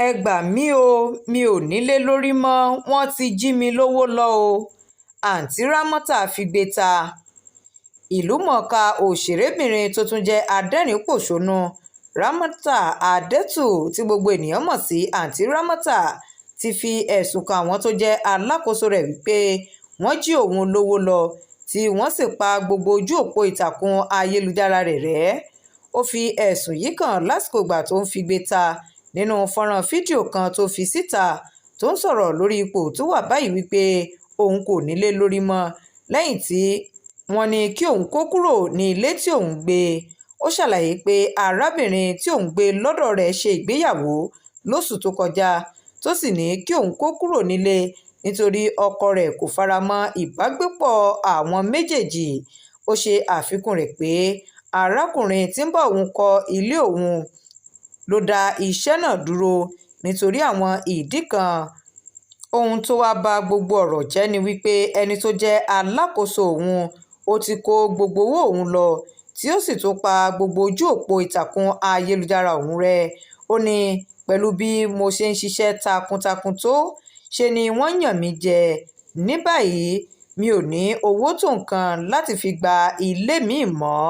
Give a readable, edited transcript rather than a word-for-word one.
ẹ gbà mí o mi ò nílé lórí mọ́ wọ́n ti jí mi lówó lọ o àǹtí rámọ́tà figbe ta. ìlúmọ̀ọ́ká òṣèrébìnrin tó tún jẹ́ adẹ́rìn-ín-pọ̀ṣónú ramọta adétù tí gbogbo ènìyàn mọ̀ sí àǹtí rámọ́tà ti fi ẹ̀sùn kan àwọn tó jẹ́ alákòóso rẹ̀ wípé wọ́n jí òun lówó lọ tí wọ́n sì pa gbogbo ojú òpó ìtàkùn ayélujára rẹ̀ rẹ́. ó fi ẹ̀sùn yìí kàn lásìkò ìgbà tó ń figbe ta nínú fọ́nrán fídíò kan tó fi síta tó ń sọ̀rọ̀ lórí ipò tó wà báyìí wípé òun kò nílé lórí mọ́ lẹ́yìn tí wọ́n ní kí òun kó kúrò ní ilé tí òun gbé. ó ṣàlàyé pé arábìnrin tí òun gbé lọ́dọ̀ rẹ̀ ṣe ìgbéyàwó lóṣù tó kọjá tó sì ní kí òun kó kúrò nílé nítorí ọkọ rẹ̀ kò fara mọ́ ìbágbépọ̀ àwọn méjèèjì. ó ṣe àfikún rẹ̀ pé arákùnrin tí ń bá òun kọ́ ilé òun ló dá iṣẹ́ náà dúró nítorí àwọn ìdí kan. ohun tó wáá ba gbogbo ọ̀rọ̀ jẹ́ ni wípé ẹni tó jẹ́ alákòóso òun ó ti kó gbogbo owó òun lọ tí ó sì tún pa gbogbo ojú òpó ìtàkùn ayélujára òun rẹ́. ó ní pẹ̀lú bí mo ṣe ń ṣiṣẹ́ takuntakun tó ṣe ni wọ́n yàn mí jẹ. ní báyìí mi ò ní owó tó nǹkan láti fi gba ilé mi mọ́.